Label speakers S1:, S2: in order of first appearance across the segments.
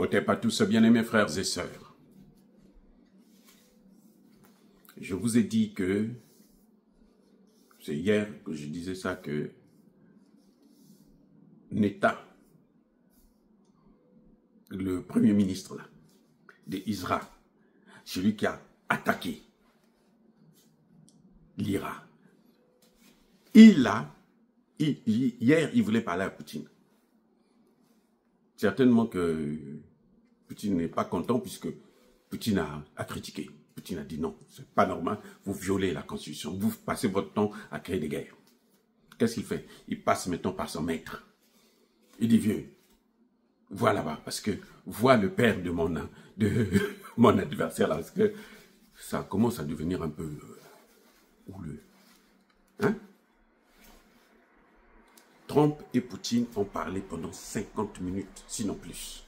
S1: Otep à tous, bien-aimés frères et sœurs. Je vous ai dit que, c'est hier que je disais ça, que Neta, le premier ministre là, d'Israël, celui qui a attaqué l'Irak, hier, il voulait parler à Poutine. Certainement que Poutine n'est pas content puisque Poutine a critiqué. Poutine a dit non, c'est pas normal, vous violez la Constitution, vous passez votre temps à créer des guerres. Qu'est-ce qu'il fait? Il passe maintenant par son maître. Il dit, vieux, vois là-bas, parce que vois le père de mon adversaire là, parce que ça commence à devenir un peu houleux. Hein? Trump et Poutine ont parlé pendant 50 minutes, sinon plus.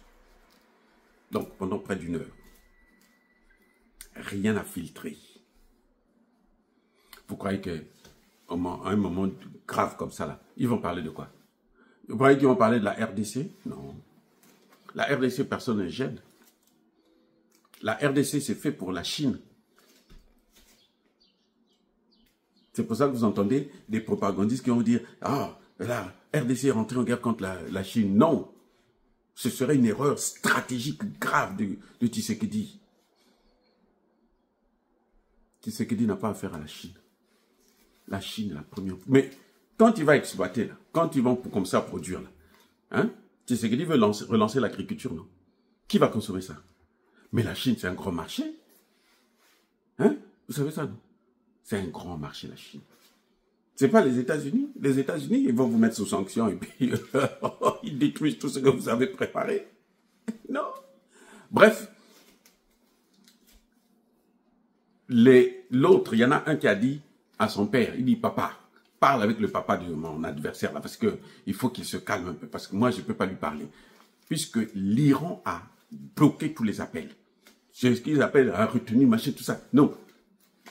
S1: Donc, pendant près d'une heure. Rien n'a filtré. Vous croyez qu'à un moment grave comme ça, là, ils vont parler de quoi? Vous croyez qu'ils vont parler de la RDC? Non. La RDC, personne ne gêne. La RDC, c'est fait pour la Chine. C'est pour ça que vous entendez des propagandistes qui vont dire « Ah, la RDC est rentrée en guerre contre la Chine. » Non. Ce serait une erreur stratégique grave de Tshisekedi. Tshisekedi n'a pas affaire à la Chine. La Chine est la première. Mais quand il va exploiter, là, quand ils vont comme ça produire, là, hein, Tshisekedi veut relancer l'agriculture, non? Qui va consommer ça? Mais la Chine, c'est un grand marché. Hein? Vous savez ça, non? C'est un grand marché, la Chine. C'est pas les États-Unis. Les États-Unis, ils vont vous mettre sous sanction et puis ils détruisent tout ce que vous avez préparé. Non. Bref. L'autre, il y en a un qui a dit à son père, il dit, papa, parle avec le papa de mon adversaire là, parce que il faut qu'il se calme un peu, parce que moi, je ne peux pas lui parler. Puisque l'Iran a bloqué tous les appels. C'est ce qu'ils appellent la retenue, machin, tout ça. Non.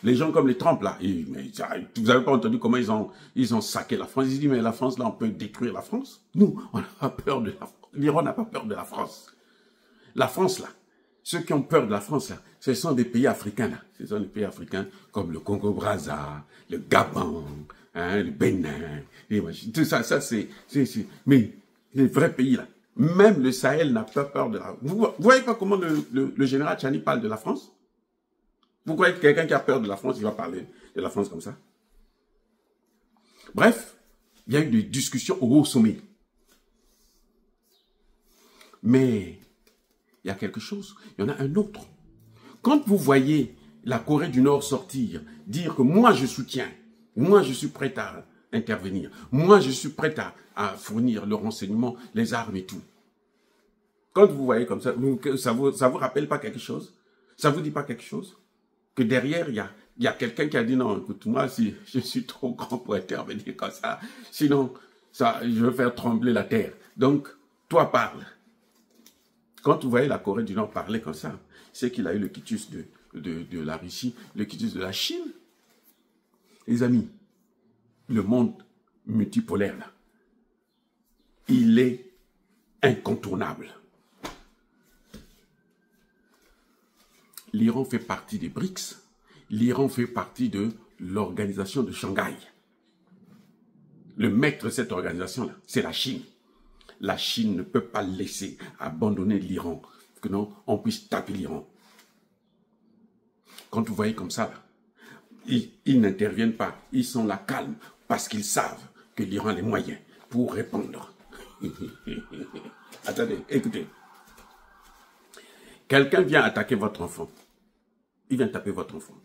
S1: Les gens comme les Trump, là, vous n'avez pas entendu comment ils ont saqué la France. Ils disent, mais la France, là, on peut détruire la France. Nous, on n'a pas peur de la France. L'Iran n'a pas peur de la France. La France, là, ceux qui ont peur de la France, là, ce sont des pays africains, là. Ce sont des pays africains comme le Congo-Brazza, le Gabon, hein, le Bénin, tout ça, mais les vrais pays, là. Même le Sahel n'a pas peur de la... Vous voyez pas comment le général Tchani parle de la France? Vous croyez que quelqu'un qui a peur de la France, il va parler de la France comme ça? Bref, il y a eu des discussions au haut sommet. Mais il y a quelque chose, il y en a un autre. Quand vous voyez la Corée du Nord sortir, dire que moi je soutiens, moi je suis prêt à intervenir, moi je suis prêt à fournir le renseignement, les armes et tout. Quand vous voyez comme ça, ça vous rappelle pas quelque chose? Ça vous dit pas quelque chose? Que derrière, il y a quelqu'un qui a dit non, écoute, moi, si je suis trop grand pour intervenir comme ça, sinon, je vais faire trembler la terre. Donc, toi, parle. Quand vous voyez la Corée du Nord parler comme ça, c'est qu'il a eu le quitus de la Russie, le quitus de la Chine. Les amis, le monde multipolaire, là, il est incontournable. L'Iran fait partie des BRICS. L'Iran fait partie de l'organisation de Shanghai. Le maître de cette organisation-là, c'est la Chine. La Chine ne peut pas laisser abandonner l'Iran, que non, on puisse taper l'Iran. Quand vous voyez comme ça, là, ils n'interviennent pas, ils sont là calmes, parce qu'ils savent que l'Iran a les moyens pour répondre. Attendez, écoutez. Quelqu'un vient attaquer votre enfant. Il vient taper votre enfant.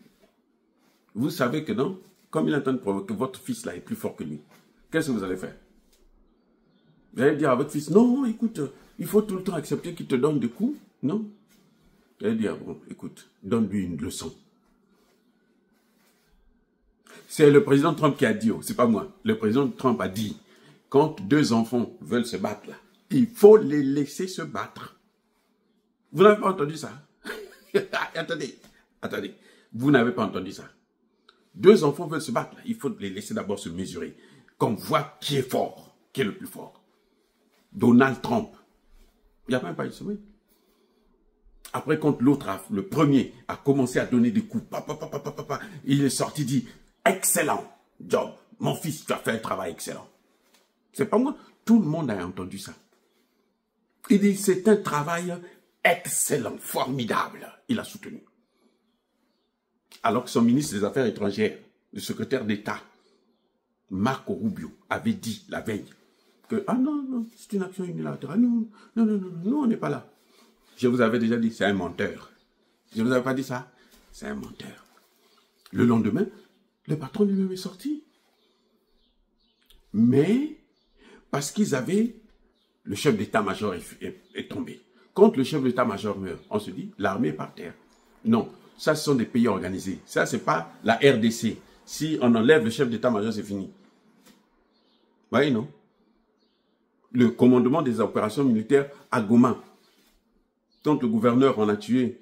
S1: Vous savez que non, comme il est en train de provoquer, votre fils là est plus fort que lui. Qu'est-ce que vous allez faire? Vous allez dire à votre fils, non, écoute, il faut tout le temps accepter qu'il te donne des coups. Non. Vous allez dire, bon, écoute, donne-lui une leçon. C'est le président Trump qui a dit, c'est pas moi. Le président Trump a dit, quand deux enfants veulent se battre là, il faut les laisser se battre. Vous n'avez pas entendu ça? Attendez. Vous n'avez pas entendu ça. Deux enfants veulent se battre. Là. Il faut les laisser d'abord se mesurer. Qu'on voit qui est fort, qui est le plus fort. Donald Trump. Il n'y a même pas une semaine. Après, quand l'autre, le premier, a commencé à donner des coups, il est sorti, dit, excellent job, mon fils, tu as fait un travail excellent. C'est pas moi, tout le monde a entendu ça. Il dit, c'est un travail excellent, formidable. Il a soutenu. Alors que son ministre des Affaires étrangères, le secrétaire d'État, Marco Rubio, avait dit la veille que, ah non, non, c'est une action unilatérale. Non, non, non, non, nous, on n'est pas là. Je vous avais déjà dit, c'est un menteur. Je ne vous avais pas dit ça? C'est un menteur. Le lendemain, le patron lui-même est sorti. Mais, parce qu'ils avaient, le chef d'état-major est tombé. Quand le chef d'état-major meurt, on se dit, l'armée est par terre. Non, ça, ce sont des pays organisés. Ça, ce n'est pas la RDC. Si on enlève le chef d'état-major, c'est fini. Vous voyez, non? Le commandement des opérations militaires à Goma. Quand le gouverneur en a tué,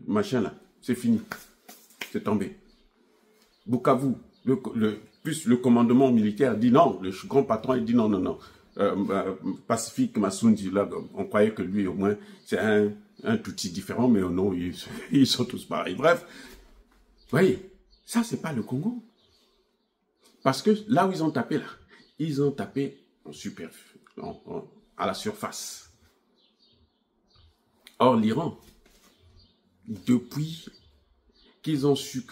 S1: machin là, c'est fini. C'est tombé. Bukavu, plus le commandement militaire dit non, le grand patron il dit non, non, non. Pacifique Massundi, là, on croyait que lui au moins, c'est un Tutsi différent, mais non, ils sont tous pareils. Bref, vous voyez, ça c'est pas le Congo. Parce que là où ils ont tapé là, ils ont tapé à la surface. Or, l'Iran, depuis qu'ils ont su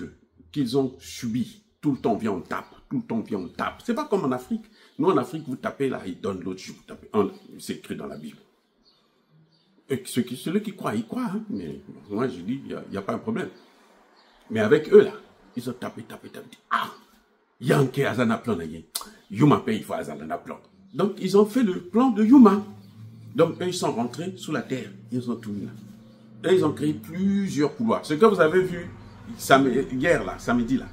S1: qu'ils ont subi, tout le temps vient on tape, tout le temps vient on tape. C'est pas comme en Afrique. Nous, en Afrique, vous tapez là, ils donnent l'autre jour, vous tapez. C'est écrit dans la Bible. Et celui qui croit, il croit. Hein? Mais moi, je dis, il n'y a pas un problème. Mais avec eux, là, ils ont tapé, tapé, tapé. Ah, il y a un qui a un plan. Yuma paye, il faut un plan. Donc, ils ont fait le plan de Yuma. Donc, eux, ils sont rentrés sous la terre. Ils ont tout mis là. Et ils ont créé plusieurs couloirs. Ce que vous avez vu hier, là, samedi, là.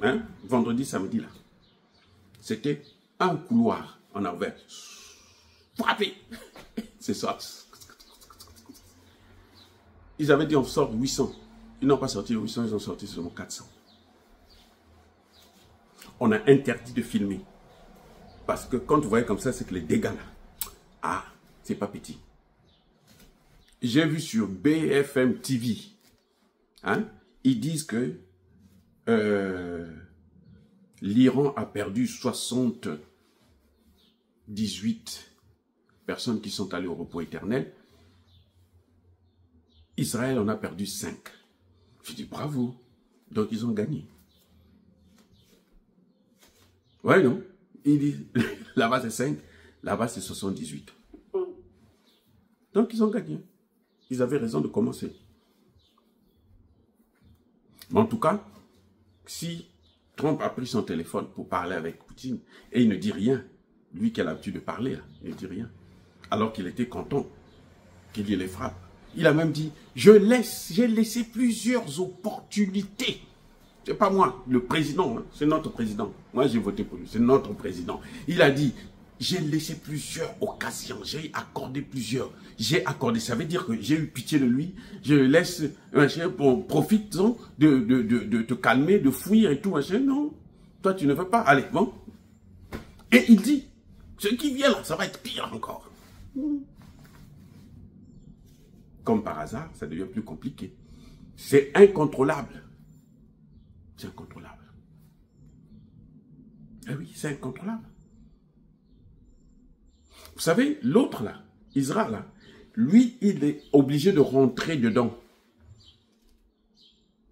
S1: Hein, vendredi, samedi, là. C'était un couloir. On a ouvert. Frappé. C'est ça. Ils avaient dit on sort 800. Ils n'ont pas sorti 800, ils ont sorti seulement 400. On a interdit de filmer. Parce que quand vous voyez comme ça, c'est que les dégâts là, ah, c'est pas petit. J'ai vu sur BFM TV, hein, ils disent que l'Iran a perdu 78 personnes qui sont allées au repos éternel. Israël en a perdu 5. Je dis bravo. Donc ils ont gagné. Ouais, non? Il dit, là-bas c'est 5, là-bas c'est 78. Donc ils ont gagné. Ils avaient raison de commencer. Mais en tout cas, si Trump a pris son téléphone pour parler avec Poutine et il ne dit rien, lui qui a l'habitude de parler, là, il ne dit rien, alors qu'il était content qu'il y ait les frappes. Il a même dit, j'ai laissé plusieurs opportunités. C'est pas moi, le président, hein, c'est notre président. Moi, j'ai voté pour lui, c'est notre président. Il a dit, j'ai laissé plusieurs occasions, j'ai accordé plusieurs. J'ai accordé, ça veut dire que j'ai eu pitié de lui, je laisse, profite-en de te calmer, de fuir et tout, machin. Non, toi tu ne veux pas, allez, bon. Et il dit, ce qui vient là, ça va être pire encore. Comme par hasard, ça devient plus compliqué. C'est incontrôlable. C'est incontrôlable. Eh oui, c'est incontrôlable. Vous savez, l'autre là, Israël là, lui, il est obligé de rentrer dedans.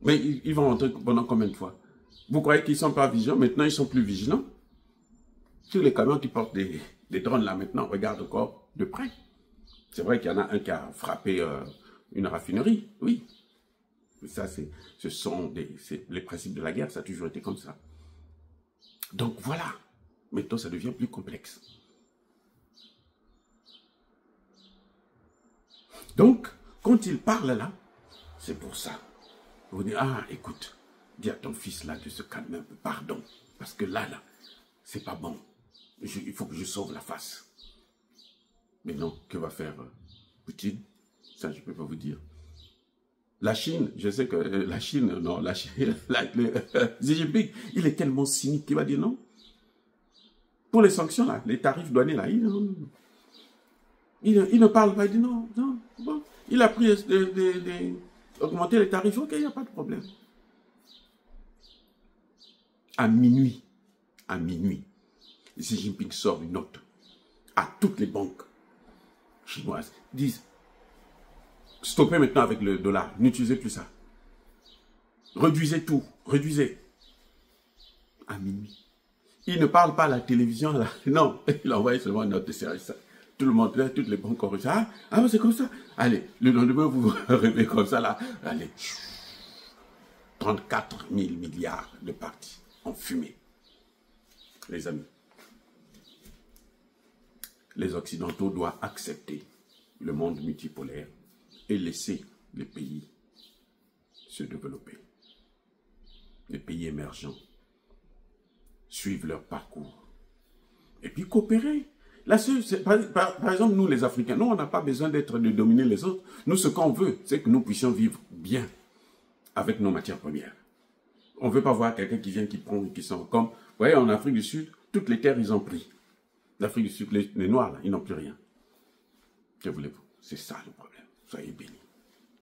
S1: Mais il va rentrer pendant combien de fois? Vous croyez qu'ils ne sont pas vigilants? Maintenant, ils sont plus vigilants. Sur les camions qui portent des drones là maintenant, regarde encore de près. C'est vrai qu'il y en a un qui a frappé une raffinerie, oui. Ça, ce sont les principes de la guerre, ça a toujours été comme ça. Donc voilà, maintenant ça devient plus complexe. Donc, quand il parle là, c'est pour ça. Vous dites, ah, écoute, dis à ton fils là de se calmer un peu, pardon, parce que là, c'est pas bon. Il faut que je sauve la face. Mais non, que va faire Poutine? Ça, je ne peux pas vous dire. La Chine, je sais que la Chine, non, la Chine, Xi Jinping, il est tellement cynique qu'il va dire non. Pour les sanctions, là, les tarifs douaniers, là, il ne parle pas, il dit non, non, bon. Il a pris augmenter les tarifs, ok, il n'y a pas de problème. À minuit, Xi Jinping sort une note à toutes les banques chinoises. Disent, stoppez maintenant avec le dollar, n'utilisez plus ça. Réduisez tout, réduisez. À minuit. Il ne parle pas à la télévision, là. Non, il envoie seulement une note de service. Tout le monde, là, toutes les banques ont reçu. Ah, c'est comme ça. Allez, le lendemain, vous vous réveillez comme ça, là. Allez. 34 000 milliards de partis en fumée. Les amis, les Occidentaux doivent accepter le monde multipolaire et laisser les pays se développer. Les pays émergents suivent leur parcours. Et puis coopérer. Là, par exemple, nous les Africains, nous, on n'a pas besoin de dominer les autres. Nous, ce qu'on veut, c'est que nous puissions vivre bien avec nos matières premières. On ne veut pas voir quelqu'un qui vient, qui prend, qui sont comme... Vous voyez, en Afrique du Sud, toutes les terres, ils ont pris. L'Afrique du Sud, les Noirs, là, ils n'ont plus rien. Que voulez-vous? C'est ça le problème. Soyez bénis.